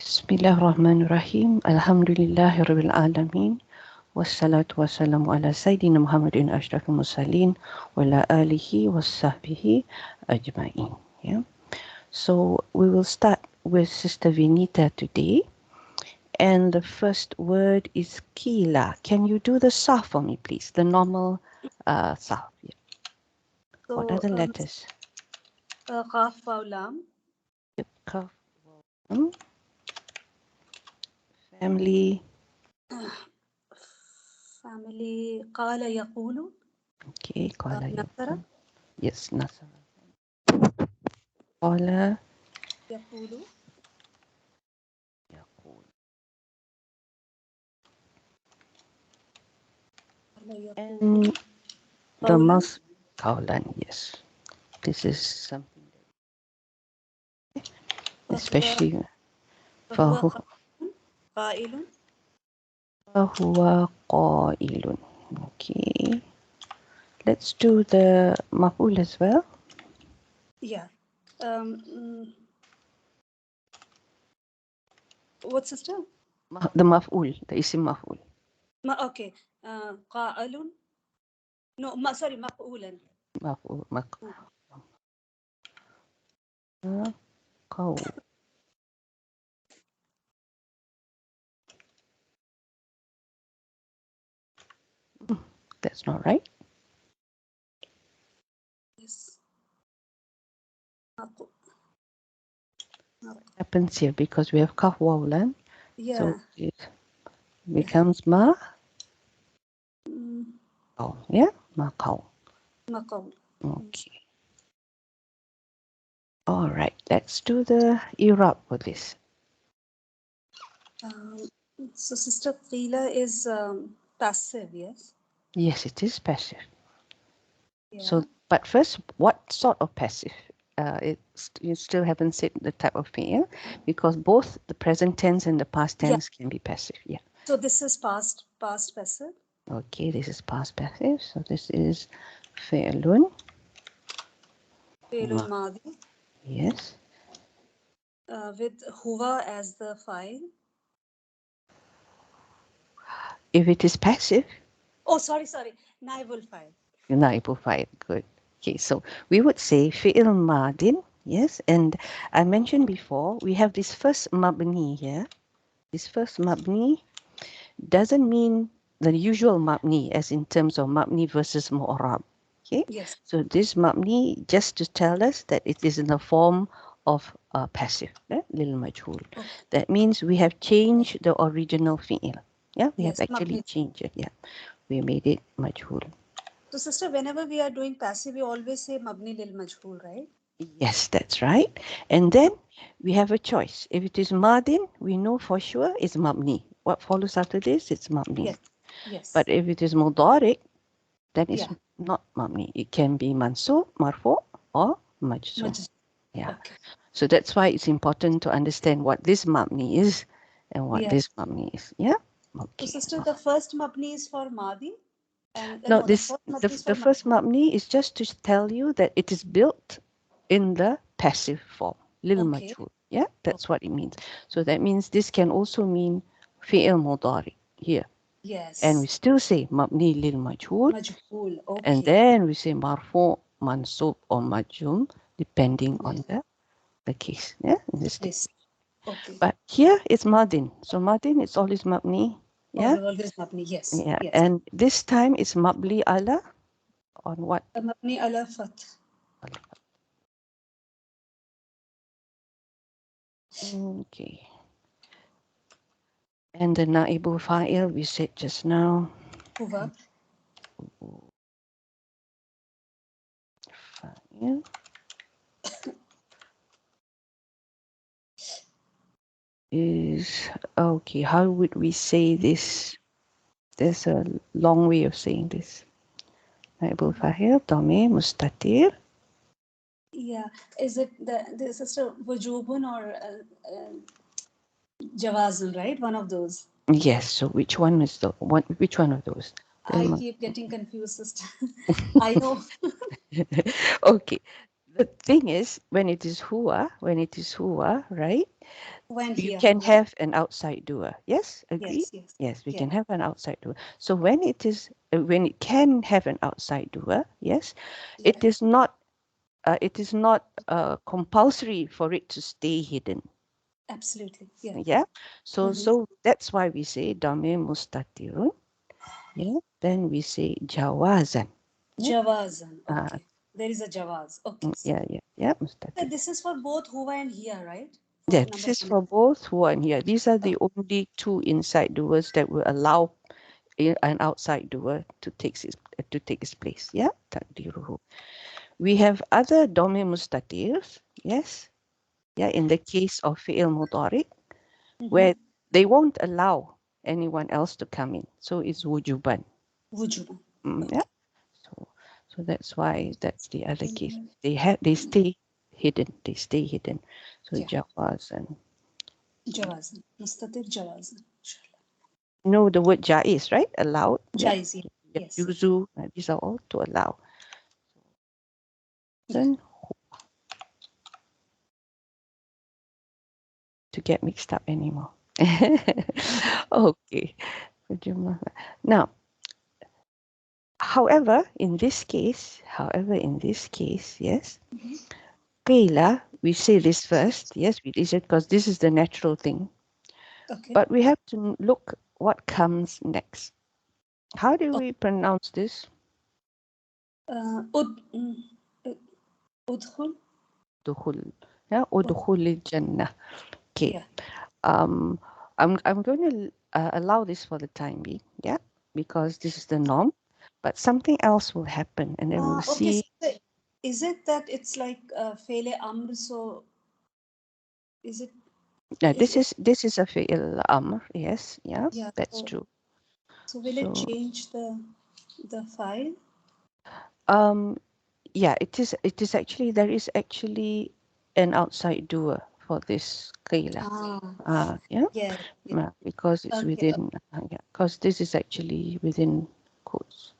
Bismillahirrahmanirrahim. Alhamdulillahirabbil alamin. Wassalatu wassalamu ala sayyidina Muhammadin asyrafil mursalin wa ala alihi wasahbihi ajma'in. Yeah. So we will start with Sister Vinita today. And the first word is Kila. Can you do the Sarf for me, please? The normal Sarf. Yeah. So, What are the letters? Qaf, Waw, Lam. Kaf, Waw, family. Family. Qala Yaqulu. Okay, Qala Nasara. Yes, Nasara. Qala Yaqulu. Yaqul. Qala Yaqulu. And the must Qawlan, yes. This is something that especially فهو قائل. فهو قائل. Okay. Let's do the maf'ul as well. Yeah. What, sister? The maf'ul, the isim maf'ul. Okay. قائل. No, sorry, مقولا. Maf'ul, qaw. That's not right. Yes. Happens here because we have kaf wawlan. Yeah. So it becomes ma. Oh, yeah, ma qaw. Maqaw. Okay. All right. Let's do the Irab for this. So, sister, Qila is passive, yes? Yes, it is passive. Yeah. So, but first, what sort of passive? You still haven't said the type of fi'il because both the present tense and the past tense can be passive. Yeah. So this is past passive. Okay, this is past passive. So this is fi'lun. Fi'lun madi. Yes. With huwa as the file. If it is passive, Oh, sorry. Naibul file. naibul fa'il. Good. Okay, so we would say fi'il madin. Yes, and I mentioned before we have this first mabni here. This first mabni doesn't mean the usual mabni as in terms of mabni versus mu'rab. Okay? Yes. So this mabni just to tell us that it is in the form of passive, lil majhul. Okay. That means we have changed the original fi'il. Yeah, we have actually mabni. changed it. Yeah, we made it majhul. So, sister, whenever we are doing passive, we always say mabni lil majhul, right? Yes, that's right. And then we have a choice. If it is madin, we know for sure it's mabni. What follows after this? It's mabni. Yes. But if it is mudari, then it's not mabni. It can be mansub, marfu, or majzum. Yeah. Okay. So that's why it's important to understand what this mabni is and what this mabni is. Yeah. Okay. So, sister, the first mabni is for madi, and No, the first mabni is for the first mabni is just to tell you that it is built in the passive form, lil majhul. Yeah, that's what it means. So that means this can also mean fi'il mudari here. Yes. And we still say mabni lil majhul. Majhul. Okay. And then we say marfu, mansub, or majum, depending on the case. Yeah, in this case. Okay. But here it's madin. So madin is always mabni. Yeah. Always mabni. Yes. Yeah. And this time it's mabni ala on what? Mabni ala fath. Okay. And the na'ibu fa'il we said just now. Huwa. Fa'il. Is okay. How would we say this? There's a long way of saying this. Na'ibu fa'il, dhamir, mustatir. Yeah. Is it the sister wujubun or jawazun, right? One of those. Yes. So which one is the one? Which one of those? I keep getting confused, sister. I know. Okay. The thing is, when it is huwa, right? When You here. can have an outside doer. Yes, agree? Yes, yes. Yes, we Yeah. can have an outside doer. So when when it can have an outside doer, yes, Yeah. it is not compulsory for it to stay hidden. Absolutely. Yeah. Yeah. So Mhm. so that's why we say damir mustatirun. Yeah. Then we say jawazan. Yeah. Javazan. Uh, Okay. There is a Javaz. Okay. yeah, So mustatir. this is for both Huwa and here, right? For Yeah, this number is one. for both who and here. These are the Okay. only two inside doers that will allow an outside doer to take its place. Yeah, takdiruhu. We have other domi mustatirs. Yes. Yeah, in the case of fi'il mudari, Mm-hmm. where they won't allow anyone else to come in. So it's wujuban. Wujuban. Yeah. Okay. So so that's why that's the other case. Mhm. They stay hidden. They stay hidden. So Yeah. jawaz and Javazan. Mustatir Javazan. Inshallah. know the word jaiz, right? Allowed. Yeah. Jais. Yeah. Yeah. Yes. Yeah. Yuzu. These are all to allow. Yeah. Then to get mixed up anymore. Okay. Now, however, in this case, yes, Mhm. qila, we say this first, yes, we say it because this is the natural thing, Okay. but we have to look what comes next. How do Oh, we pronounce this? ud, uh, udkhul. Dukhul. Yeah, udkhul jannah. Okay. Yeah. Um, I'm going to allow this for the time being, yeah, because this is the norm. But something else will happen, and then we'll Okay. see. So is it that it's like Fele Amr? So is it? Yeah, Is it? this is a fi'il amr. Yes, yeah, Yeah. that's true. So will it So change the file? um, yeah, it is actually there is actually an outside doer for this qila. Ah. Yeah, Yeah. Yeah. because it's Okay. within. Yeah, because this is actually within quotes.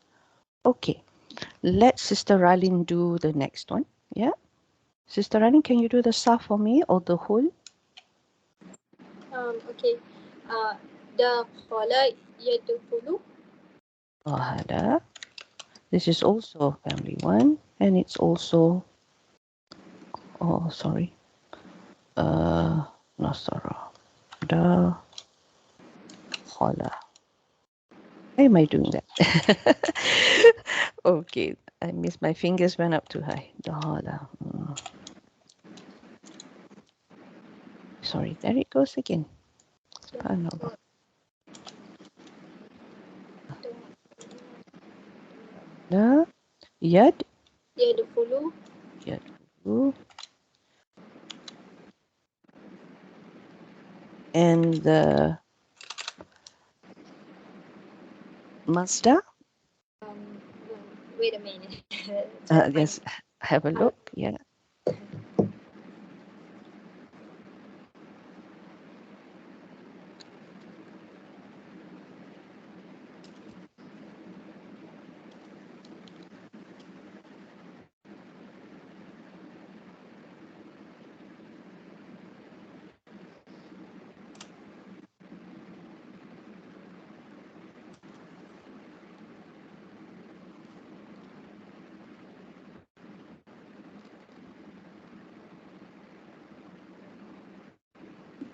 Okay, let Sister Ralin do the next one. Yeah. Sister Rani, can you do the sa for me or the whole? Okay. Dakhala yadkhulu. Hada. This is also family one, and it's also, oh, sorry, Nasara. Da Khala. Why am I doing that? Okay, I missed, my fingers went up too high. Da Khala. Sorry, there it goes again. Subhanallah. Da Yad Yadkhulu. Yad. And the Mazda. Um, Wait a minute. Try to find Yes, have a it. look. Yeah.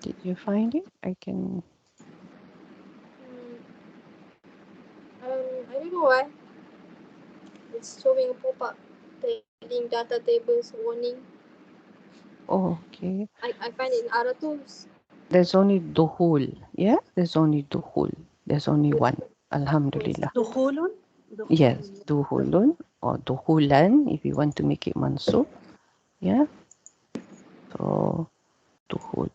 Did you find it? I can. Mm, I don't know why it's showing a pop-up telling data tables warning. Oh, okay. I find it in other tools. There's only duhul. Yeah, there's only duhul. There's only one. Alhamdulillah. Dukhulun. Yes, Dukhulun. duhulun or duhulan if you want to make it mansub. Yeah, so duhul.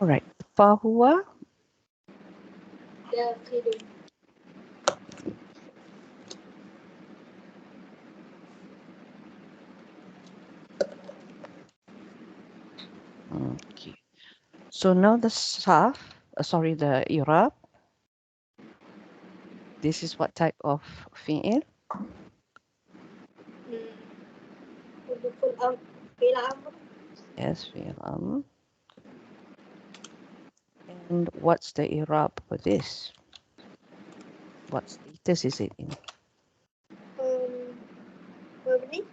All right. Fahuwa. Dakhilu. Okay. So now the sarf. sorry, the Irab. This is what type of fi'il? ودخول أمر فعل أمر Yes, fi'il amr. And what's the Irab for this? What status is it in? مبني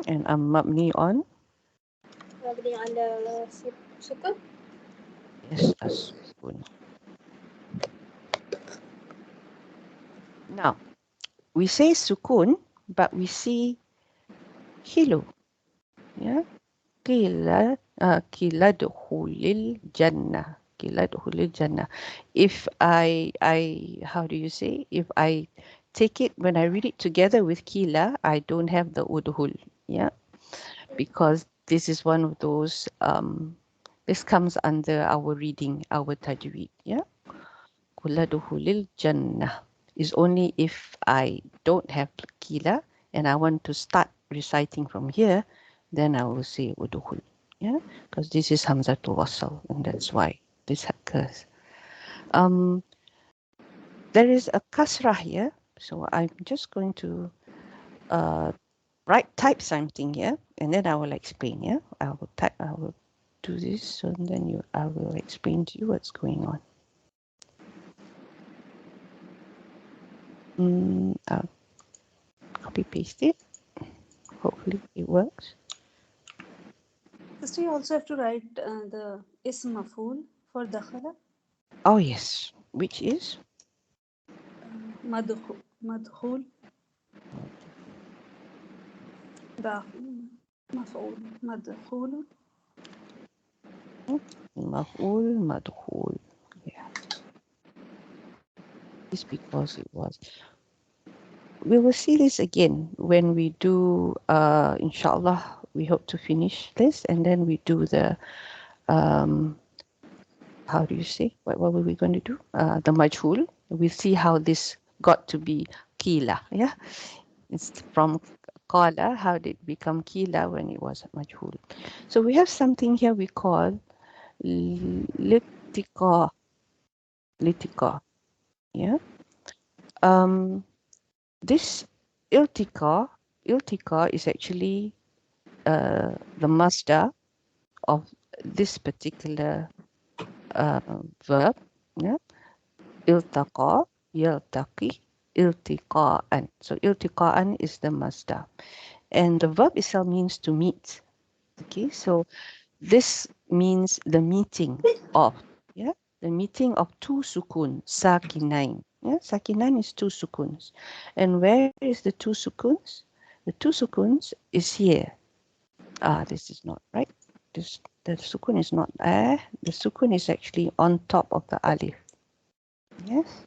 And mabni on? مبني على سكون. Yes, as-sukun. Now, we say sukun, but we see hilu. Yeah, Qila dukhulil jannah. Qila dukhulil jannah. If I, how do you say? If I take it, when I read it together with Qila, I don't have the udhul. Yeah, because this is one of those, this comes under our reading, our tajweed. Yeah. Qila dukhulil jannah is only if I don't have Qila and I want to start reciting from here, then I will say udhul. Yeah, because this is Hamzatul Wasl, and that's why this occurs. There is a kasrah here, so I'm just going to type something here, and then I will explain. Yeah, I will do this, so then I will explain to you what's going on. I'll copy paste it. Hopefully it works. Sister, you also have to write the ism maf'ul for dakhala. Oh yes, which is Madkhul. مفعول مدخول. maf'ul madkhul. Yeah, it's because it was. We will see this again when we do. Inshallah, we hope to finish this, and then we do the. How do you say? What were we going to do? The majhul. We see how this got to be kila. Yeah, it's from qala. How did it become kila when it was majhul? So we have something here we call litika. Litika. Yeah. This iltika is actually the masdar of this particular verb. Yeah. Iltaqa, yaltaqi, iltiqa'an. So iltiqa'an is the masdar. And the verb itself means to meet. Okay, so this means the meeting of, yeah, the meeting of two sukun, sakinain. Yeah, sakinain is two sukuns. And where is the two sukuns? The two sukuns is here. This is not right. The sukun is not there. The sukun is actually on top of the alif. Yes.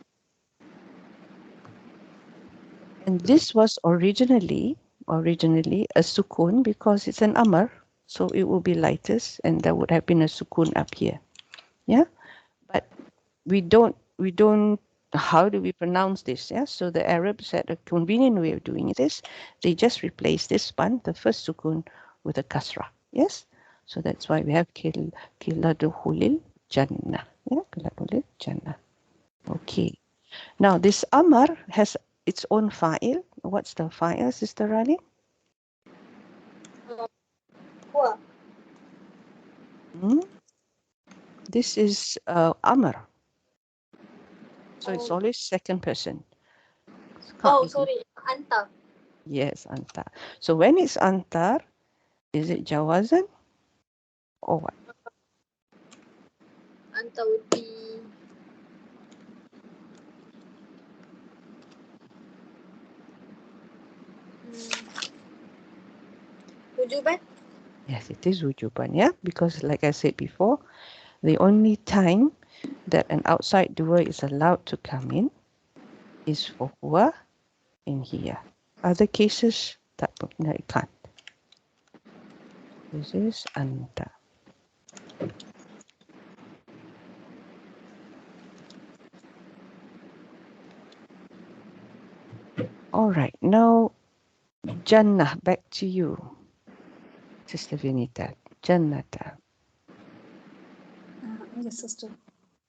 And this was originally a sukun because it's an amr, so it will be lightest, and there would have been a sukun up here. Yeah, but we don't. How do we pronounce this? Yeah, so the Arabs had a convenient way of doing this. They just replace this one, the first sukun, with a kasra. Yes, so that's why we have kiladuhulil jannah. Yeah, kiladuhulil jannah. Okay. Now this amar has its own fa'il. What's the fa'il, Sister Rani? هو This is amar. So it's always second person. Can't be sorry أنت. Yes, antar. So when it's antar, is it jawazan or what? أنت would be وجوبا. Yes, it is wujuban, yeah? Because like I said before, the only time that an outside doer is allowed to come in is for huwa in here. Other cases, no, it can't. This is anta. All right, now Jannah, back to you, Sister Vinita. Jannata. Yes, sister.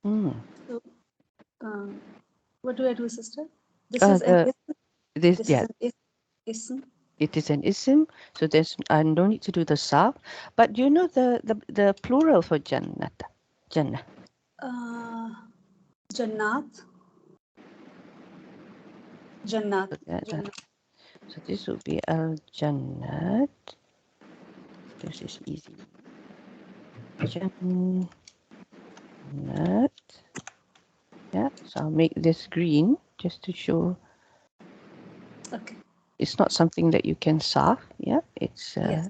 Mm. So, what do I do, sister? This is an ism. This This yeah, is an ism. it is an ism, so there's I don't need to do the sarf. But you know the plural for jannat, jannah. Jannat. Jannat. So, Jannat. so this would be al jannat. This is easy. Jannat. Yeah. So I'll make this green just to show Okay. it's not something that you can sarf. Yeah. It's Yes.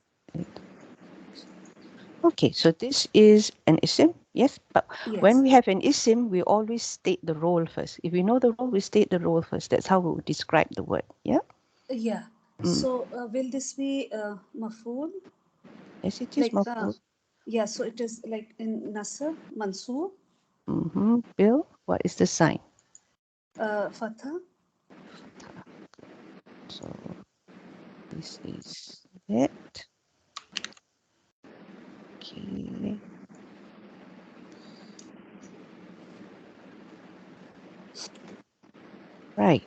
okay. So this is an ism. Yes. But when Yes. we have an ism, we always state the role first. If we know the role, we state the role first. That's how we would describe the word. Yeah. Yeah. Mm. So, will this be maf'ul? Yes, it is Like, maf'ul. yeah. So it is like in Nasr, Mansur, Mm-hmm. Bill, what is the sign? Fatha. Fatha. So this is it. Okay. Right.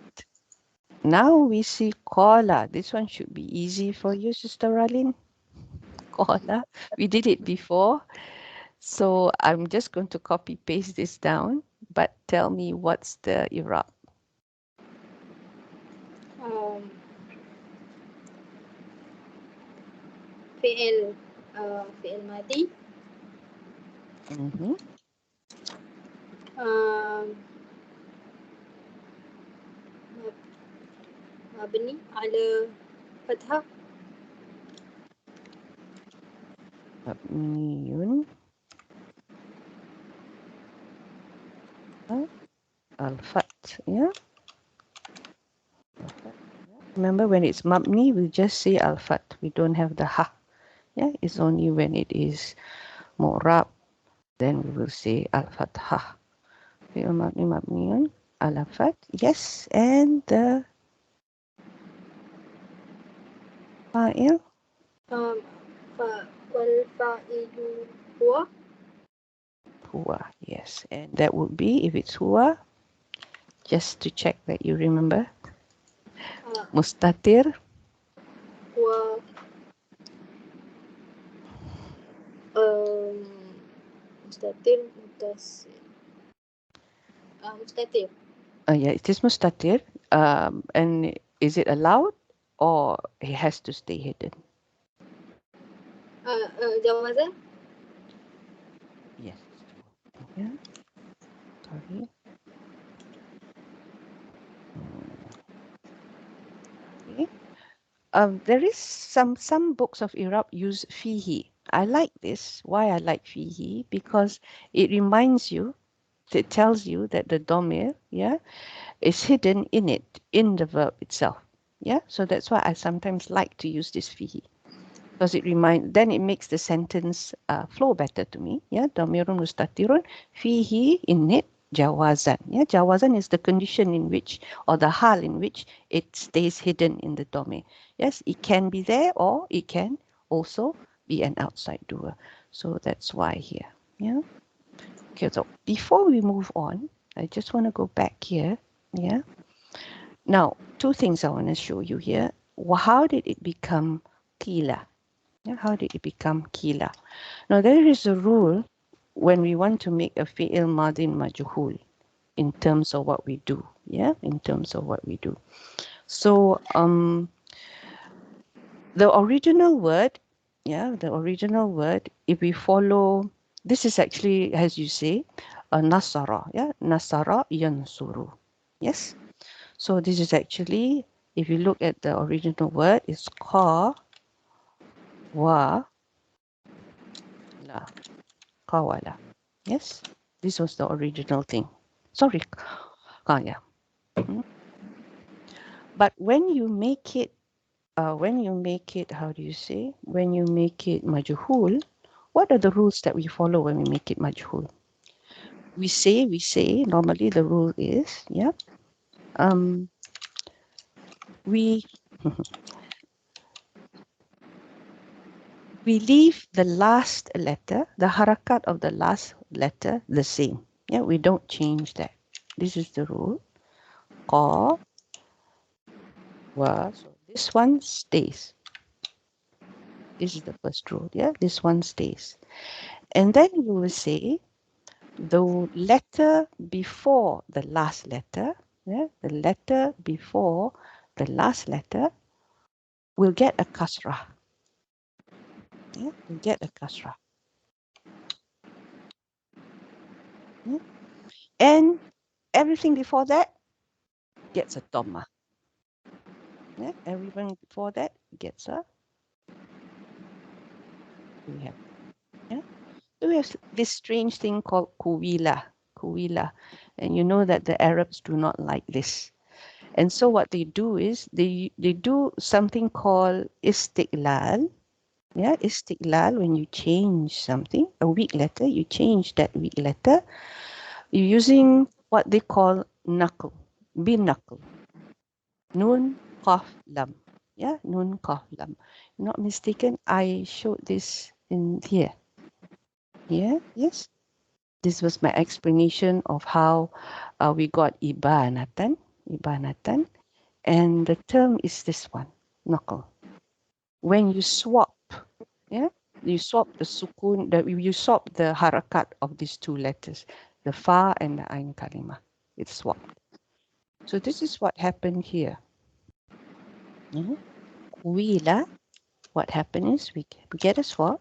Now we see Kola. This one should be easy for you, Sister Ralin. Kola. We did it before. So I'm just going to copy paste this down. But tell me what's the Irab? فعل فعل ماضي Mm-hmm. مبني على فتحة Mabniyun al-fat. Yeah. Al-fat. Remember when it's mabni, we just say al-fat. We don't have the ha. Yeah, it's only when it is mu'rab, then we will say al-fathah. Fi'l mabni mabniyun al-fat. Yes, and the fa'il. والفاعل هو Huwa. Yes, and that would be if it's huwa. Just to check that you remember. Mustatir. هو مستتر مستتر Yeah, it is mustatir. And is it allowed or it has to stay hidden? جوازا Yes. Yeah. Sorry. Okay. There is some books of Iraq use fihi. I like this. Why I like fihi? Because it reminds you, it tells you that the domir, yeah, is hidden in it, in the verb itself. Yeah, so that's why I sometimes like to use this fihi. Because then it makes the sentence flow better to me. Yeah, damirun mustatirun fihi, in it, jawazan. Yeah, jawazan is the condition in which, or the hal in which it stays hidden in the domir. Yes, it can be there or it can also be an outside doer. So that's why here. Yeah. Okay, so before we move on, I just want to go back here. Yeah. Now, two things I want to show you here. How did it become kila? Yeah, how did it become kila? Now, there is a rule when we want to make a fi'il madin majhul in terms of what we do. Yeah, in terms of what we do. So, the original word, if we follow, this is actually, as you say, a nasara. Yeah, nasara yansuru. Yes. So this is actually, if you look at the original word, it's ka wa la. Kawala. Yes, this was the original thing. Sorry, yeah. But when you make it, how do you say? When you make it majhul, what are the rules that we follow when we make it majhul? We say, normally the rule is, yeah, we we leave the last letter, the harakat of the last letter, the same. Yeah, we don't change that. This is the rule. Qa, wa. So this one stays. This is the first rule. Yeah, this one stays. And then you will say the letter before the last letter, yeah, the letter before the last letter will get a kasrah. Yeah, will get a kasrah. Yeah. And everything before that gets a dhamma. Yeah, everything before that gets a. We have, yeah. So we have this strange thing called kuwila, kuwila, and you know that the Arabs do not like this. And so what they do is they do something called istiqlal. Yeah, istiqlal, when you change something, a weak letter, you change that weak letter. You're using what they call knuckle, bin knuckle. Nun, qaf, lam. Yeah, nun, qaf, lam. If not mistaken, I showed this in here. Yeah, yes. This was my explanation of how we got ibanatan, ibanatan. And the term is this one, knuckle. When you swap, yeah, you swap the sukun, you swap the harakat of these two letters, the fa and the ain kalima. It's swapped. So this is what happened here. Kuila, what happened is we get a swap.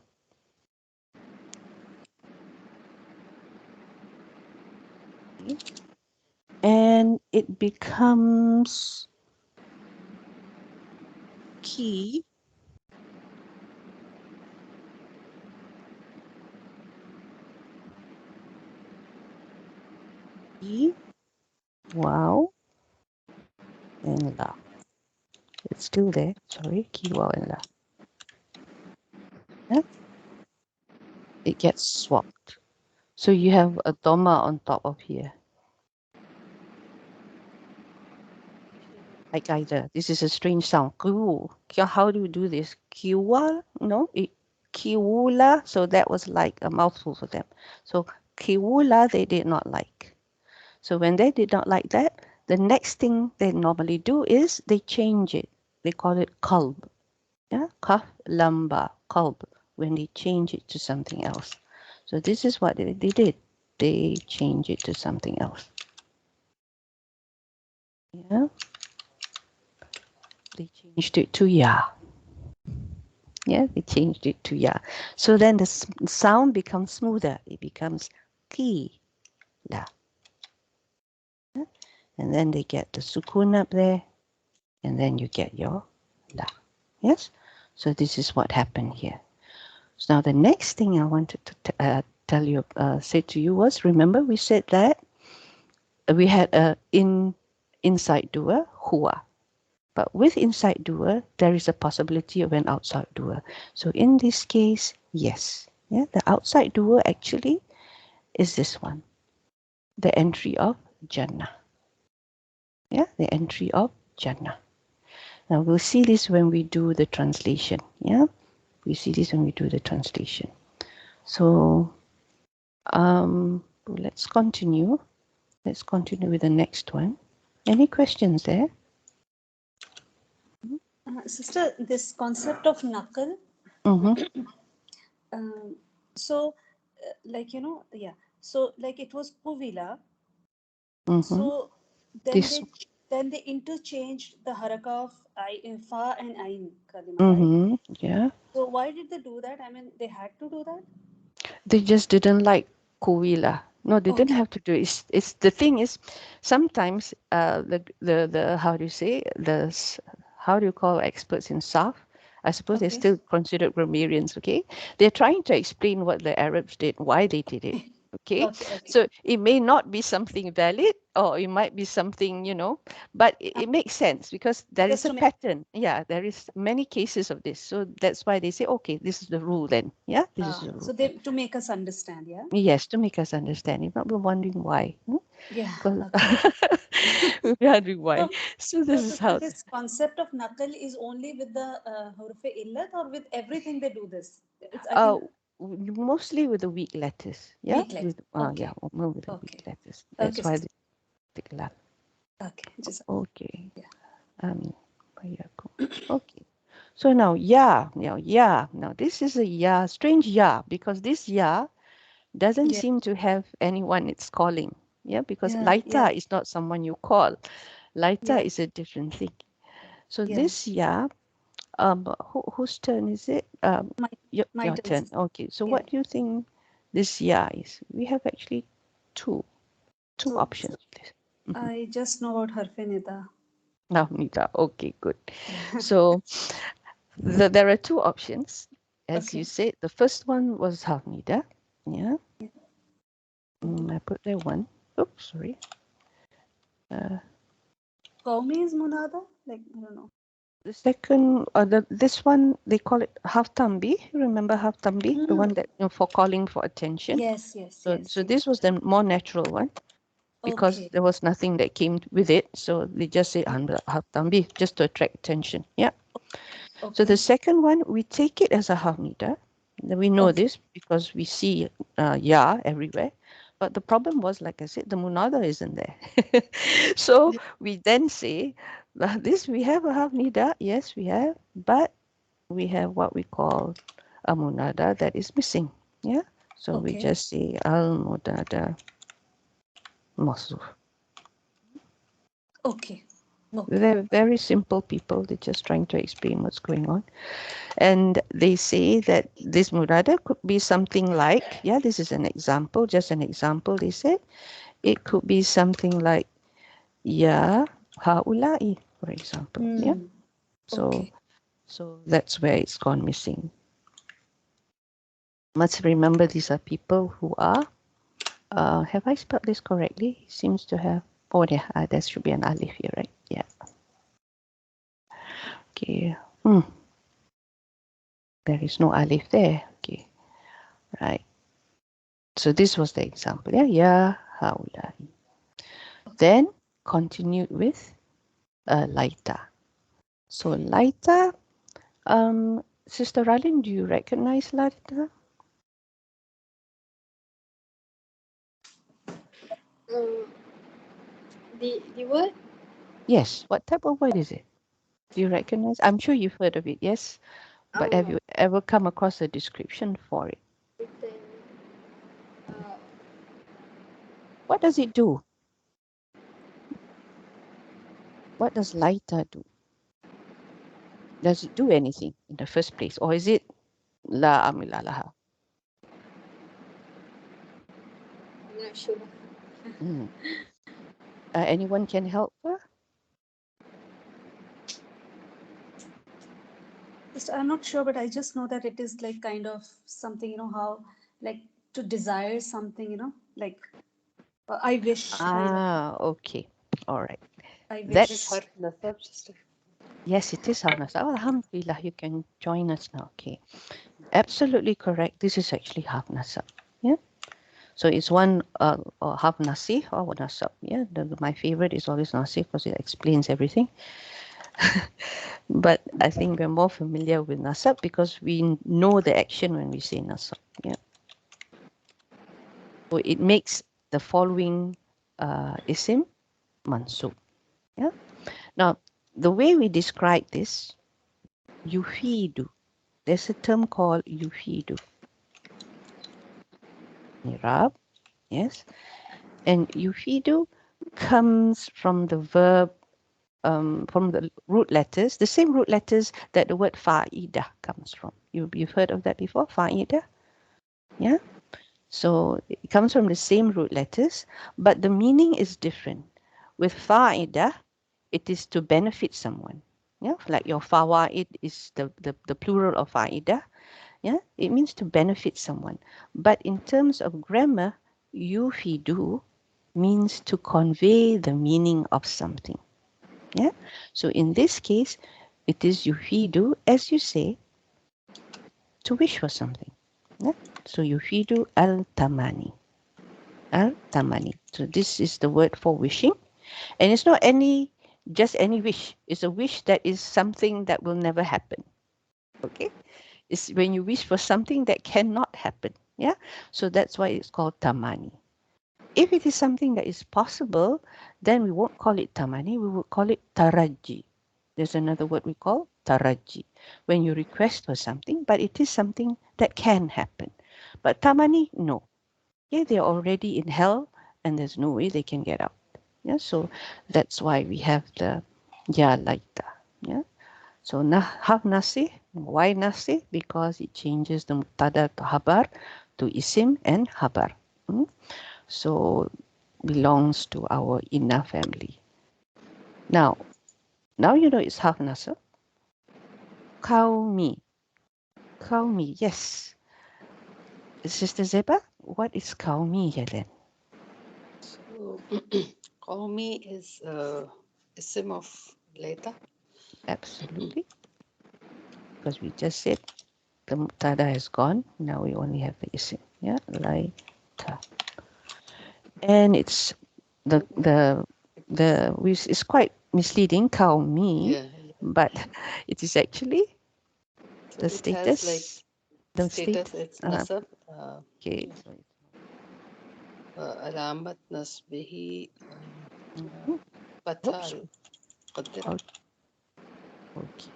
And it becomes key. Wow, and la. It's still there. Sorry, key, wow, and la. Yeah? It gets swapped. So you have a dhamma on top of here. Like either. This is a strange sound. Ku. How do you do this? Kiwa? No, kiwula. So that was like a mouthful for them. So kiwula they did not like. So when they did not like that, the next thing they normally do is they change it. They call it qalb. Yeah, kaf lamba, qalb, when they change it to something else. So this is what they did. They change it to something else. Yeah. They changed it to ya. Yeah, they changed it to ya. So then the sound becomes smoother. It becomes ki la. Yeah? And then they get the sukun up there, and then you get your la. Yes? So this is what happened here. So now the next thing I wanted to tell you, say to you was, remember we said that we had a inside doer, huwa. But with inside doer, there is a possibility of an outside doer. So in this case, yes. Yeah, the outside doer actually is this one, the entry of Jannah. Yeah, the entry of Jannah. Now we'll see this when we do the translation. Yeah, we see this when we do the translation. So let's continue. Let's continue with the next one. Any questions there? Sister, this concept of knuckle. Mm-hmm. So, like yeah. So, like it was Puvila. Mm-hmm. So then This. then they interchanged the haraka of fa and ain kalima, Mm-hmm. right? Yeah. So why did they do that? I mean, they had to do that. They just didn't like Kuwila. No, they didn't Okay. have to do it. It's the thing is, sometimes the how do you say how do you call experts in Sarf? I suppose they're Okay. still considered grammarians. Okay, they're trying to explain what the Arabs did, why they did it. Okay, Okay. so it may not be something valid, or it might be something but it makes sense because there is Just a to make pattern. Yeah, there is many cases of this, so that's why they say, okay, this is the rule then. Yeah, this is the rule. so they to make us understand, yeah. Yes, to make us understand. If not, we're wondering why. Yeah. Because Okay. we're wondering why. So, So this is sister, how. this concept of knuckle is only with the huruf illat or with everything they do this? It's I Uh, think. Mostly with the weak letters. Yeah. Weak letters. Okay. Yeah, more with the Okay. weak letters. Okay, That's why sister. the lal. Okay. Just Okay. yeah. Bayakum. Okay. So now ya. Now this is a ya, strange ya, because this ya doesn't Yeah. seem to have anyone it's calling. Yeah, because Yeah. Yeah. laita is not someone you call. Laita Yeah. is a different thing. So Yeah. this ya, whose turn is it? My my Your turn, turn. sister. Okay. So Yeah. what do you think this ya is? We have actually two So options. I just know about Harfinida. Now, Nita. Okay, good. So there are two options. As you Okay. said, the first one was Havnida. Yeah. I put there one. Oops, sorry. Qaumi is Munada? Like, I don't know. The second, this one, they call it Haftambi. Remember Haftambi? The one that for calling for attention. Yes, yes, So yes. this was the more natural one because Okay. there was nothing that came with it. So they just say Haftambi just to attract attention. Yeah. So the Okay. second one, we take it as a Hamida. We know Okay. this because we see Ya everywhere. But the problem was, like I said, the Munada isn't there. So we then say, this we have a Hamida, yes, we have, but we have what we call a Munada that is missing. Yeah. So we Okay. just say Al Munada Masuf. Okay. Okay. They're very simple people. They're just trying to explain what's going on. And they say that this murada could be something like, yeah, this is an example, just an example. They said it could be something like, ya haulai, for example. Yeah. So, Okay. so that's where it's gone missing. Must remember these are people who are, have I spelled this correctly? Seems to have, oh yeah, there should be an alif here, right? Yeah. Okay. There is no alif there. Okay. Right. So this was the example. Yeah. Ya haulai. Then continued with Laita. So Laita, Sister Ralin, do you recognize Laita? The word? Yes. What type of word is it? Do you recognize? I'm sure you've heard of it, yes. But have you ever come across a description for it? Written, uh, What does it do? What does Laita do? Does it do anything in the first place? Or is it La Amila Laha? I'm not sure. Mm. Anyone can help her? Just, I'm not sure, but I just know that it is like kind of something, how, like, to desire something, like I wish kind of. Okay. All right. I This wish. That's, harf nasab, sister. yes, it is Hamnas. Oh, Alhamdulillah, you can join us now. Okay. Absolutely correct. This is actually half nasab. Yeah. So it's one or half nasi or one nasab. Yeah. My favorite is always nasi because it explains everything. But I think we're more familiar with nasab because we know the action when we say nasab. Yeah. So it makes the following isim mansub. Yeah. Now, the way we describe this, yufidu. There's a term called yufidu. Irab, yes. And yufidu comes from the verb, from the root letters, the same root letters that the word fa'idah comes from. You've heard of that before, fa'idah? Yeah? So it comes from the same root letters, but the meaning is different. With fa'idah, it is to benefit someone. Yeah, like your fawaid is the plural of fa'idah. Yeah, it means to benefit someone. But in terms of grammar, yufidu means to convey the meaning of something. Yeah. So in this case, it is yufidu, as you say, to wish for something. Yeah. So yufidu al-tamani. Al-tamani. So this is the word for wishing. And it's not just any wish. It's a wish that is something that will never happen. Okay. It's when you wish for something that cannot happen. Yeah. So that's why it's called tamani. If it is something that is possible, then we won't call it tamani. We would call it taraji. There's another word we call taraji. When you request for something, but it is something that can happen. But tamani, no. Yeah, they're already in hell and there's no way they can get out. Yeah, so that's why we have the ya laita. Yeah. So have nasi. Why nasi? Because it changes the mubtada to habar to isim and habar. So belongs to our inna family. Now you know it's half nasa. Kaumi. Kaumi, yes. Sister Zeba, what is kaumi here then? So, Qawmi is isim of later. Absolutely. Because we just said the mubtada is gone. Now we only have the isim. Yeah, laita. And it's it's quite misleading, kaumi, Yeah. but it is actually So the it status. has like The status, state. it's nasab. Okay. Alamat nasbihi Mhm. fatal qaddar. Okay.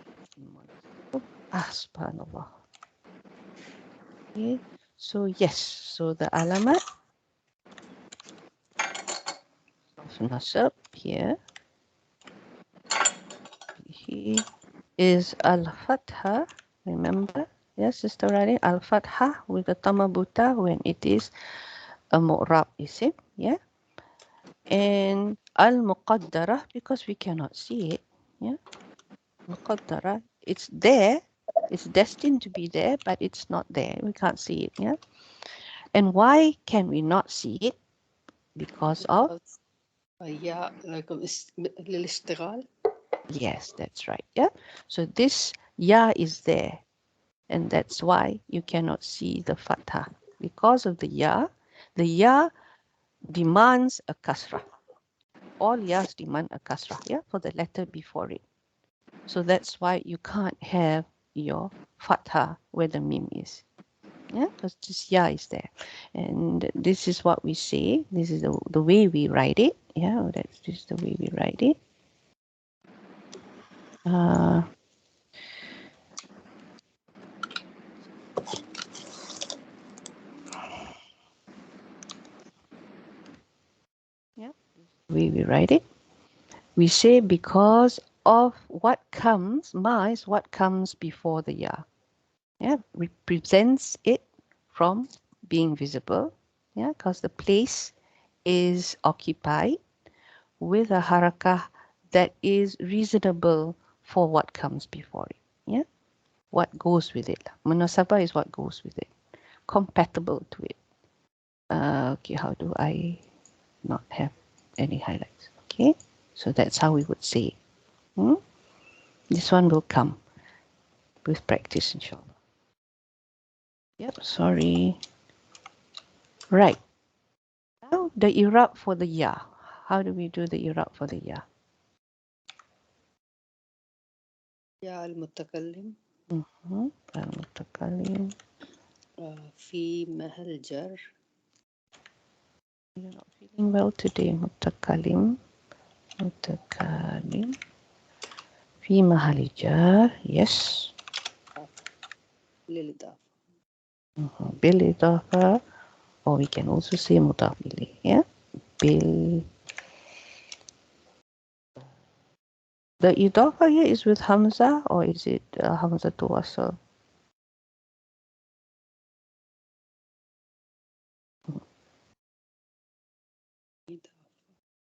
Subhanallah. Okay. So yes. So the alamat of nasab here is al-fatha. Remember? Yes, Sister Rani, al-fatha with the tamabuta when it is a mu'rab isim. Yeah. And al-muqaddara because we cannot see it. Yeah. Muqaddara, it's there. It's destined to be there, but it's not there. We can't see it. Yeah. And why can we not see it? Because of? Yeah, like للاشتغال. Yes, that's right. Yeah. So this ya is there. And that's why you cannot see the fatha. Because of the ya demands a kasrah. All yas demand a kasrah, yeah, for the letter before it. So that's why you can't have your fatha where the mim is. Yeah, because this ya is there. And this is what we say. This is the way we write it. Yeah, that's just the way we write it. Yeah, the way we write it. We say because of what comes, ma is what comes before the ya. Yeah, represents it from being visible. Yeah, because the place is occupied with a harakah that is reasonable for what comes before it. Yeah, what goes with it. Munasabah is what goes with it, compatible to it. Okay, how do I not have any highlights? Okay, so that's how we would say it. This one will come with practice, inshallah. Yep, sorry. Right. Now the Irab for the ya. How do we do the Irab for the ya? يا المتكلم المتكلم. في محل جر. You're not feeling well today. متكلم في محل جر. Yes. للإضافة. بالإضافة. Or we can also say مضاف إليه. Yeah. The إضافة here is with Hamza or is it Hamza to wasl?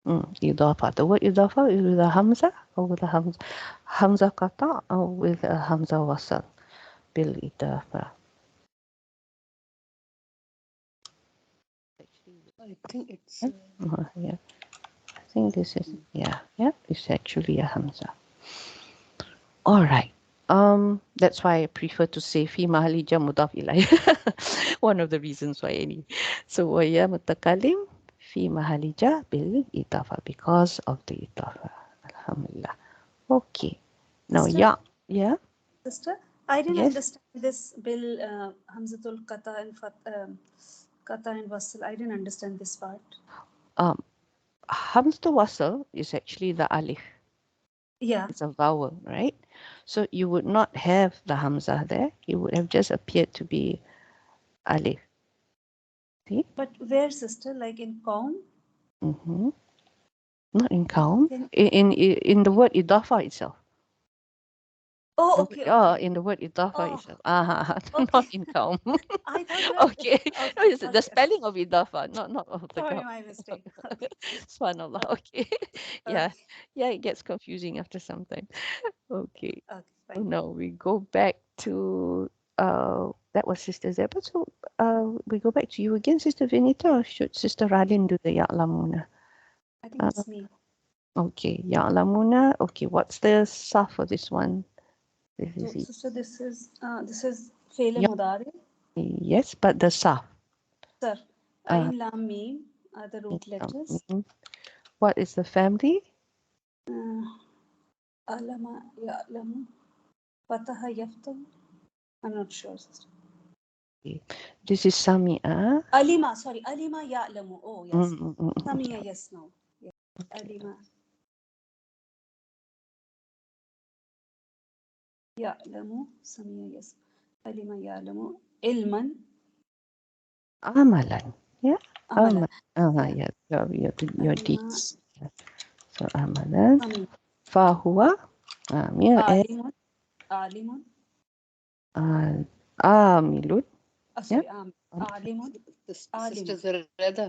إضافة. The word إضافة is with a Hamza or with a Hamza. Hamza qata or with a Hamza wasl. بالإضافة. I think it's Yeah. I think this is it's actually a Hamza. All right. That's why I prefer to say fi mahali jam mudaf ilai. One of the reasons why anyway. So waya mutakalim fi mahali ja bil itafa because of the itafa. Alhamdulillah. Okay. Now Sister? yeah. Sister, I didn't Yes. understand this bil Hamzatul Qata and Qata and Wasl. I didn't understand this part. Hamzatul wasl is actually the alif. Yeah. It's a vowel, right? So you would not have the hamzah there. It would have just appeared to be alif. See? But where, sister? Like in Qaum? Mm-hmm. Not in kaum. Can- In the word idafa itself. Oh, okay, Oh, okay. in the word idafa Oh, itself. okay. Not in kaum. I thought you had. Okay. Okay, It's the okay. spelling of idafa, not of the Sorry, kaum. my mistake. Okay, Subhanallah. Okay. Yeah. okay, Yeah, it gets confusing after some time. Okay. okay, So fine. now we go back to that was Sister Zeba. So we go back to you again, Sister Vinita, or should Sister Radin do the Ya'lamuna? I think it's me. Okay, Ya'lamuna. Okay, what's the sa for this one? This So, is it. sister, this is Fe'l Yeah. Mudari. Yes, but the sa. Sir, Uh, Ain Lam Mim are the root letters. what is the family? Alama Ya'lamu. Fataha Yaftahu. I'm not sure, sister. This is Sami'a. Alima, sorry, Alima Ya'lamu. Oh, yes. Samia, Okay. yes, no. Yes. Alima Ya'lamu. Samia, yes. Alima Ya'lamu. Ilman. Amalan. Yeah. Amalan. Yeah. Your Alima. deeds. So amalan. Samia. Fahuwa. Alimun. Alimun. Amilun. Sorry, Alimun. Sister Alimun. Zureda,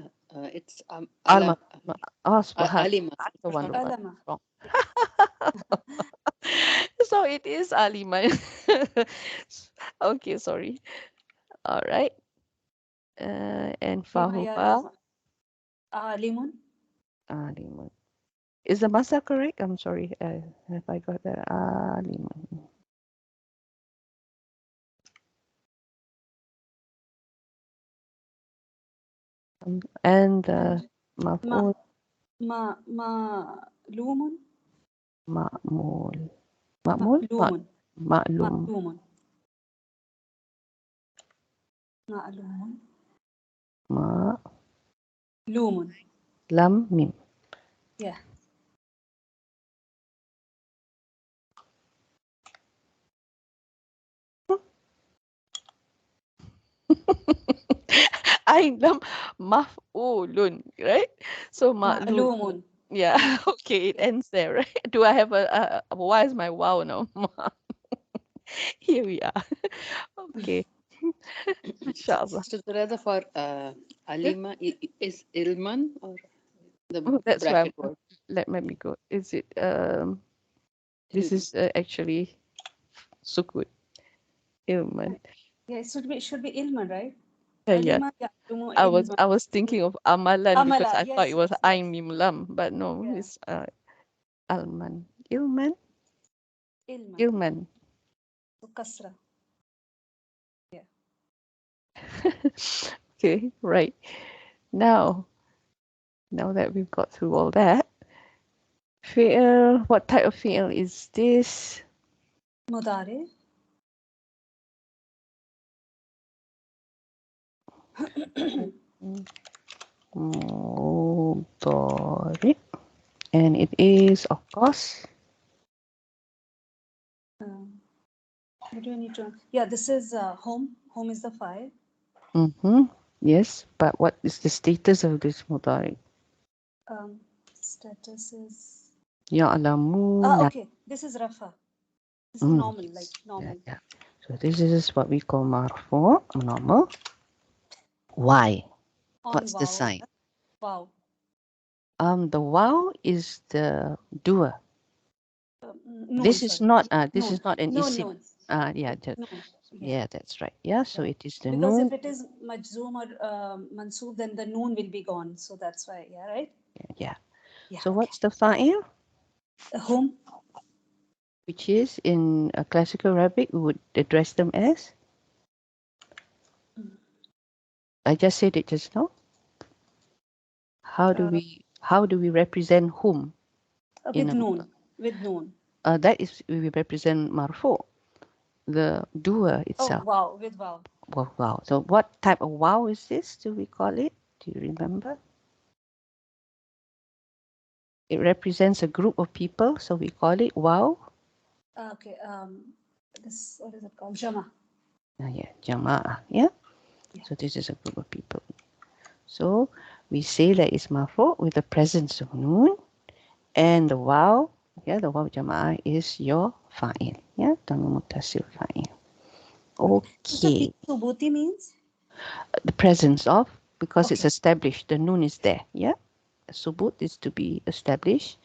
it's Alma. Ala, Subhanallah. Alima. The one who was Alama. wrong. So it is Aliman. Okay, sorry. All right. And Alima Fahuwa. Ya'lamu. Alimun. Aliman. Is the masa correct? I'm sorry. Have I got that? Aliman. And maf'ul Ma'lumun. ma'mul. Ma'mul? Ma'lumun. Ma'lum. Ma'lumun. Ma'lumun. Ma. Lumun. Lam mim. Yeah. Ain lam maf'ulun, right? So ma'lum. Ma'lumun. Yeah. Okay, it ends there, right? Do I have why is my wow now? Here we are. Okay. Inshallah. Sister Zureda, for Alima, is Ilman or the Oh, that's why bracket word? let me go. Is it this Ilman. is actually sukut. Ilman. Yeah, it should be Ilman, right? Yeah. Alima Ya'lumu I Ilman. was thinking of amalan because Amala. I thought it Yes, was yes, ain yes. mim lam, but no, Yeah. it's alman. Ilman. Ilman. Ilman. So kasra. Yeah. Okay, right. Now that we've got through all that, fi'l, what type of fi'l is this? Mudari. Mudari. And it is, of course, What do I need to? Yeah, this is home. Home is the file. yes, but what is the status of this mudari? Status is. Ya'lamuna. Okay. This is Rafa. This is normal, like normal. Yeah. So this is what we call marfu, normal. Why? On What's the wow. sign? Wow. The wow is the doer. Noon, This is sorry. not this Noon. is not an Noon, isim. noon. Yeah, Noon. yeah, that's right. Yeah, so it is the Because noon. if it is majzoom or mansoob, then the noon will be gone. So that's why, yeah, right? Yeah. Yeah. So what's the fa'il? Home. Which is in classical Arabic, we would address them as? I just said it just now. How do we represent whom? With noon. With noon. That is we represent marfu. the doer Oh, itself. wow, with wow. Wow. So what type of wow is this? Do we call it? Do you remember? It represents a group of people, so we call it wow. Okay. This, what is it called? Jama. Yeah, jama'ah. Yeah. Yeah. So this is a group of people. So we say that it's marfu with the presence of noon, and the wow, yeah, the wow jama'ah is your fa'il. Yeah, dhamir muttasil fa'il. Sister, Okay. Subuti means? The presence of, because it's Okay. established, the noon is there. Yeah. Subut is to be established.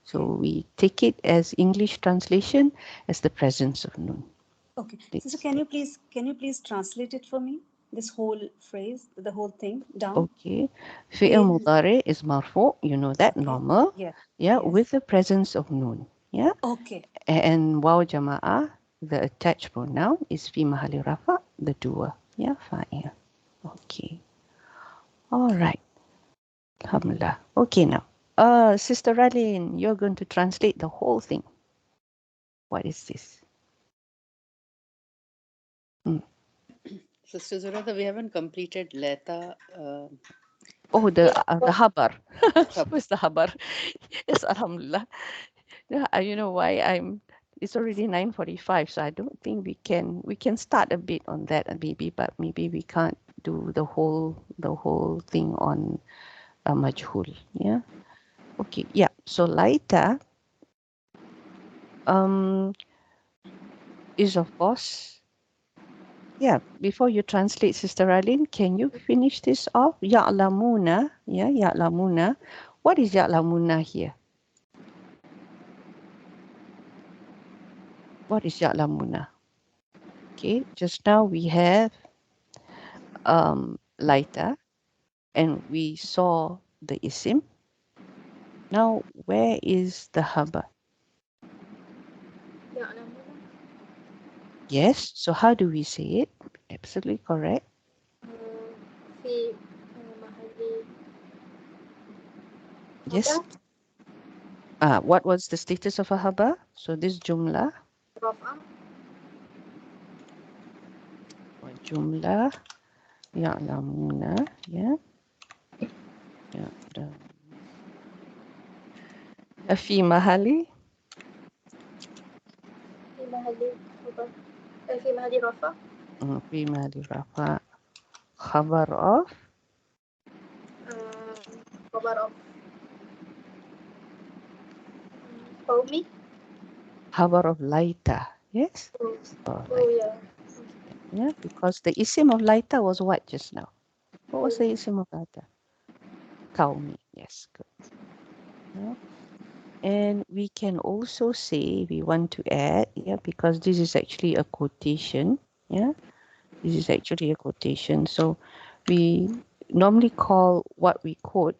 So we take it as English translation as the presence of noon. Okay. It's Sister, can you please translate it for me? This whole phrase, the whole thing down. okay. Fi'il In, mudari is marfu, you know that, okay. normal. Yeah. Yeah, Yes. with the presence of noon. Yeah. Okay. And waw jama'ah, the attached pronoun is fi mahali rafa, the doer. Yeah, fa'il. Okay. All right. Alhamdulillah. Okay now. Sister Ralin, you're going to translate the whole thing. What is this? Sister Zurada, we haven't completed Leta. Oh, the habar. Khabar. Where's the habar? Yes, alhamdulillah. Yeah, you know why it's already 9:45, so I don't think we can start a bit on that maybe, but maybe we can't do the whole thing on majhul. Yeah. Okay. Yeah. So laita is of course, yeah. Before you translate, Sister Arlene, can you finish this off? Ya'lamuna. Yeah, ya'lamuna. What is ya'lamuna here? What is ya'lamuna? Okay, just now we have laita and we saw the isim. Now, where is the habar? يعلمون Yes, so how do we say it? Absolutely correct. في محل Yes. خبر What was the status of a habar? So this jumla, رفع jumla, ya'lamuna, yeah, fi mahali, في محل خبر في محل رفع fi mahali rafa, khabar of, خبر of قومي khabar of laita. Yes. oh, Oh, oh yeah yeah, because the isim of laita was what just now? What was the isim of laita? Kaumi. Yes, good. Yeah. And we can also say we want to add, yeah, because this is actually a quotation. Yeah, this is actually a quotation. So we normally call what we quote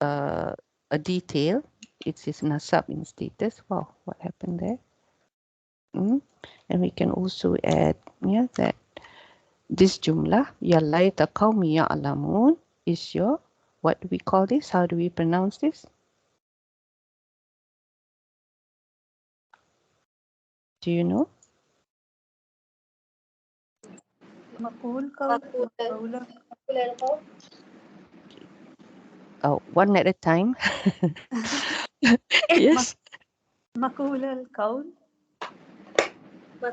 a detail. It's his nasab in status. Wow, what happened there? And we can also add, yeah, that this jumlah, ya laita qawmi ya'lamun, is your, what do we call this? How do we pronounce this? Do you know? مقول قول مقولة مقول القول One at a time. Yes. مقول القول.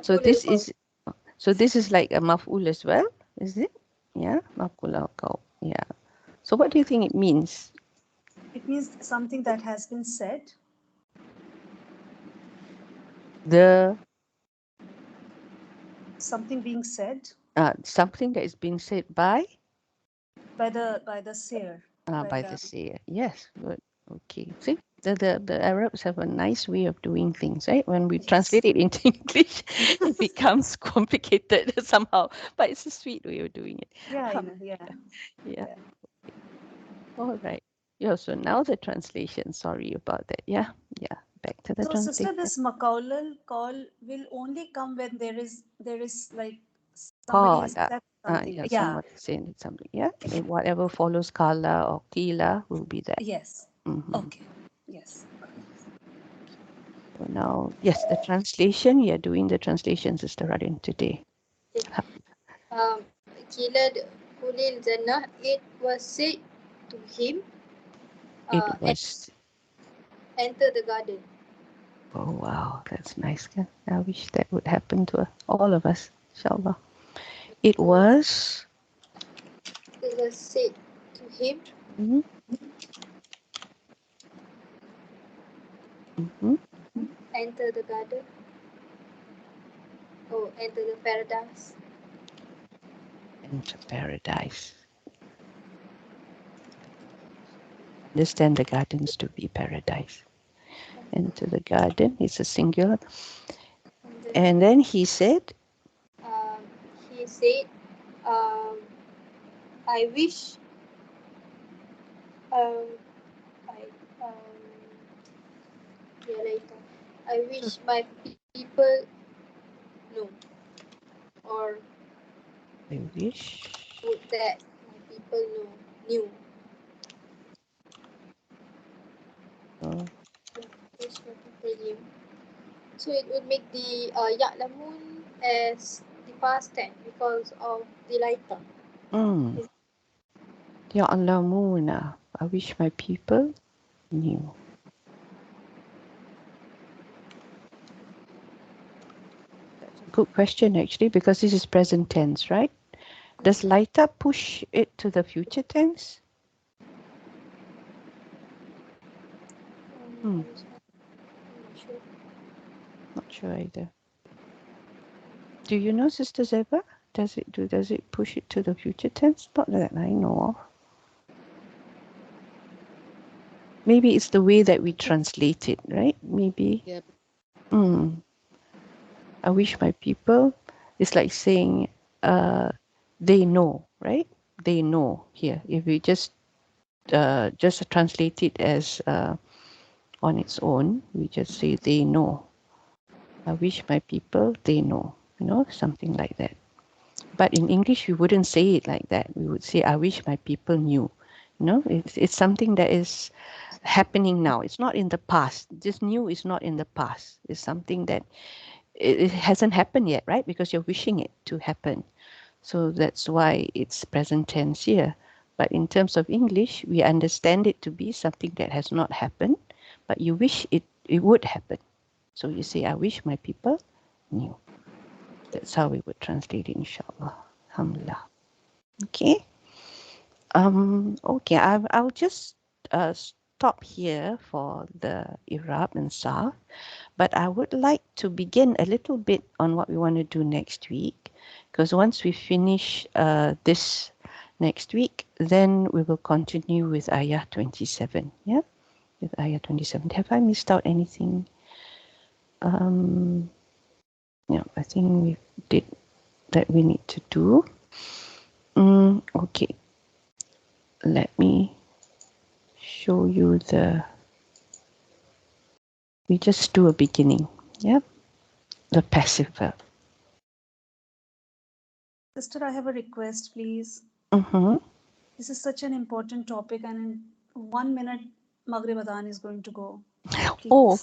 So مقول this القول is like a maf'ul as well, is it? Yeah, maf'ul al-qawl. Yeah. So what do you think it means? It means something that has been said. Something being said Something that is being said by by the seer. by the seer. Yes, good. Okay. See, the Arabs have a nice way of doing things, right? When we translate it into English, it becomes complicated somehow, but it's a sweet way of doing it. Yeah, I know. Yeah. Yeah. All right. Yeah, so now the translation. Sorry about that. Yeah. Back to the So, sister, translation. this makaulal call will only come when there is like somebody has Qala. said something. Yeah, Yeah. someone saying something. Yeah. And whatever follows kala or qila will be that. Yes. Mhm. Okay. Yes. So now, yes, the translation, you're doing the translation, Sister Radin, today. Qila kulil jannah, it was said to him, It was, enter the garden. oh wow, that's nice. I wish that would happen to all of us, inshallah. It was, said to him, mhm, mhm, enter the garden. Oh, enter the paradise. into paradise. Understand the gardens to be paradise. Into the garden, it's a singular. And then he said, He said, um, I wish, um, I, um, yeah, later. I wish my people knew, or I wish. would that my people knew. Oh, Wish my people knew. So it would make the ya'lamun as the past tense because of the later. Ya'lamuna. I wish my people knew. That's a good question, actually, because this is present tense, right? Does laita push it to the future tense? I'm not sure. Not sure either. Do you know, Sister Zeba? Does it push it to the future tense? Not that I know of. Maybe it's the way that we translate it, right? Maybe. Yep. I wish my people. It's like saying, they know, right? They know here. If we just translate it as on its own, we just say they know. I wish my people, they know, something like that. But in English, we wouldn't say it like that. We would say, I wish my people knew. It's something that is happening now. It's not in the past. This new is not in the past. It's something that it hasn't happened yet, right? Because you're wishing it to happen. So that's why it's present tense here. But in terms of English, we understand it to be something that has not happened, but you wish it would happen. So you say, I wish my people knew. That's how we would translate it, inshallah. Alhamdulillah. Okay. Okay, I'll just stop here for the Irab and Sarf, but I would like to begin a little bit on what we want to do next week, because once we finish this next week, then we will continue with Ayah 27. Yeah, with Ayah 27. Have I missed out anything? Yeah, I think we did that we need to do. Okay, let me show you we just do a beginning. Yeah, the passive verb. Sister, I have a request, please. This is such an important topic, and in 1 minute, Maghrib Adhan is going to go. Please. Oh,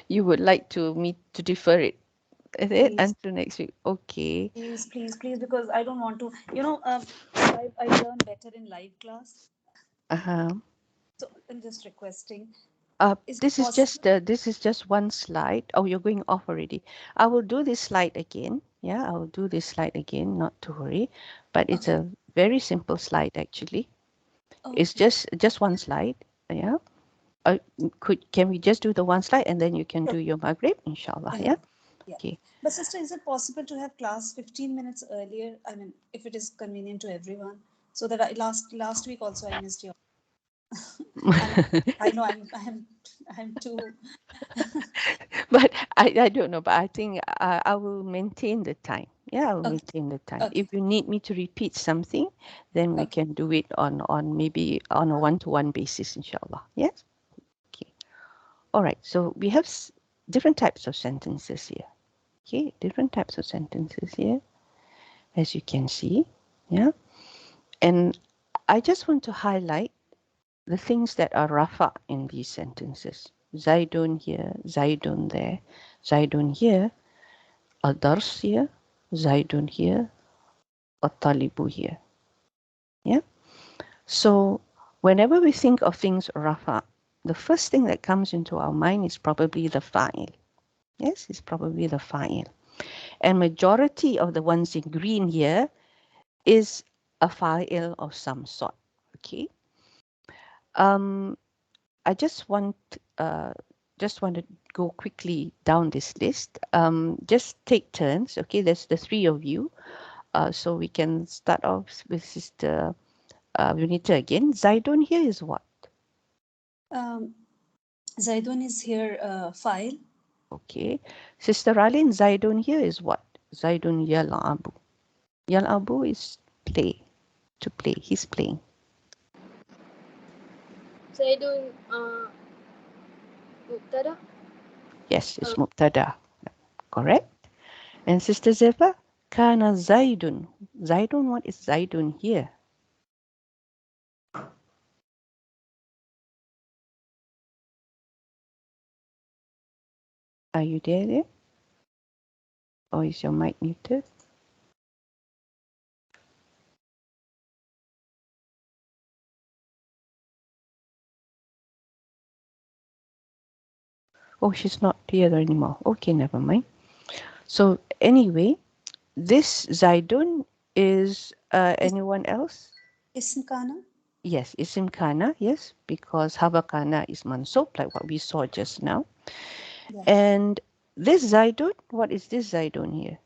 you would like me to defer it, is it, Please. until next week? Okay. Please, because I don't want to, I learn better in live class. So I'm just requesting. This is just one slide. Oh, you're going off already. I will do this slide again. Yeah, I will do this slide again, not to worry. But it's a very simple slide, actually. It's just one slide. Yeah. Can we just do the one slide and then you can do your Maghrib, inshallah? Yeah. Okay. But sister, is it possible to have class 15 minutes earlier? I mean, if it is convenient to everyone, so that last week also I missed your. I know I'm too. But I don't know. But I think I will maintain the time. Yeah, I will maintain the time. If you need me to repeat something, then we can do it on maybe on a one-to-one basis, inshallah. Yes. Okay. All right. So we have different types of sentences here. Okay, different types of sentences here, as you can see. Yeah. And I just want to highlight the things that are rafa in these sentences. Zaidun here, Zaidun there, Zaidun here, Al-Dars here, Zaidun here, Al-Talibu here. Yeah. So whenever we think of things rafa, the first thing that comes into our mind is probably the fa'il. Yes, it's probably the fa'il. And majority of the ones in green here is a fa'il of some sort. Okay. I just want to go quickly down this list. Just take turns. Okay, there's the three of you. So we can start off with Sister Unita again. Zaidun here is what? Zaidun is here file. Okay. Sister Alin, Zaidun here is what? Zaidun yal'abu. Yal'abu is play. To play. He's playing. Zaidun mubtada. Yes, it's mubtada. Correct. And Sister Zeva, kana Zaidun. Zaidun, what is Zaidun here? Are you there? Or is your mic muted? Oh, she's not here anymore. Okay, never mind. So anyway, this Zaidun is anyone else? Ism kana? Yes, isim kana, yes, because haba kana is mansub, like what we saw just now. Yeah. And this Zaidun, what is this Zaidun here?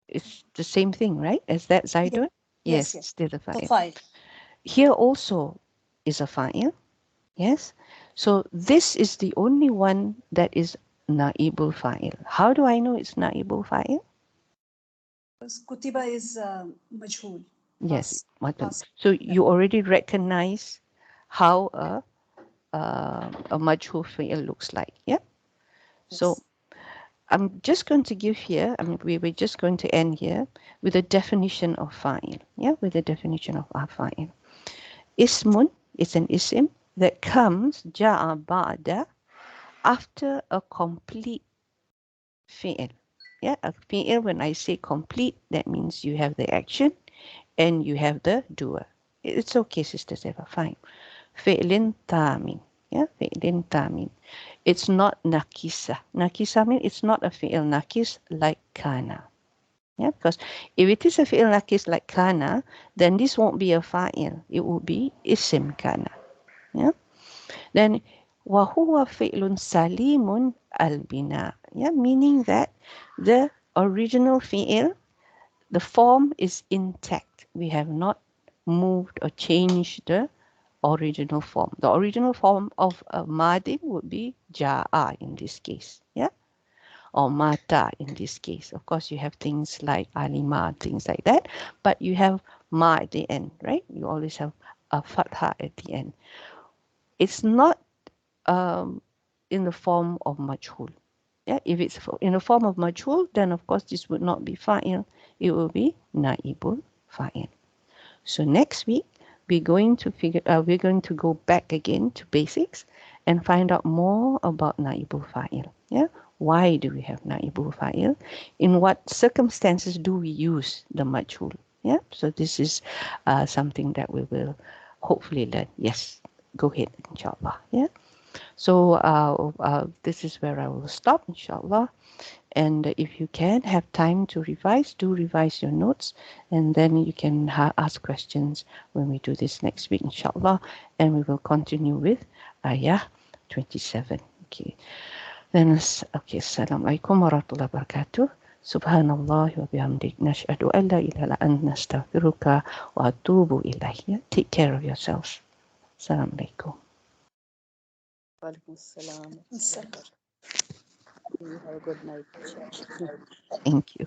It's the same thing, right? As that Zaidun? Yes, Yes, still a fa'il. file. Here also is a fa'il. Yes. So this is the only one that is naibul fa'il. How do I know it's naibul fa'il? Kutiba is majhul. Yes. Last. So you already recognize how a majhul fa'il looks like. Yeah. Yes. So I'm just going to give here, we're just going to end here with a definition of fa'il. Yeah, with a definition of fa'il. Ismun is an isim that comes ja'a ba'da after a complete fi'il. Yeah, a fi'il, when I say complete, that means you have the action and you have the doer. It's okay, Sister Zeva, fine. Fi'lin tamin. Yeah, fi'lin tamin. It's not nakisa. Nakisa means it's not a fi'il nakis like kana. Yeah, because if it is a fi'il nakis like kana, then this won't be a fa'il. It will be isim kana. Yeah. Then وَهُوَ فِعْلٌ سَلِيمٌ الْبِنَاء. Yeah, meaning that the original fi'il, the form is intact. We have not moved or changed the original form. The original form of madin would be ja'a in this case. Yeah, or mata in this case. Of course, you have things like alima, things like that, but you have ma at the end, right? You always have a fatha at the end. It's not in the form of majhul. Yeah, if it's in the form of majhul, then of course this would not be fa'il. It will be naibul fa'il. So next week we're going to go back again to basics and find out more about naibul fa'il. Yeah, why do we have naibul fa'il? In what circumstances do we use the majhul? Yeah, so this is something that we will hopefully learn. Yes, go ahead, inshallah. Yeah. So this is where I will stop, inshallah. And if you can have time to revise, do revise your notes. And then you can ask questions when we do this next week, inshallah. And we will continue with Ayah 27. Okay. Then, okay. Assalamualaikum warahmatullahi wabarakatuh. Subhanallah wa bihamdik. Nash'adu an la ilaha illa anta nastaghfiruka wa atubu ilayh. Take care of yourselves. Assalamualaikum. Walaikum salam. Assalam. You have a good night. Thank you.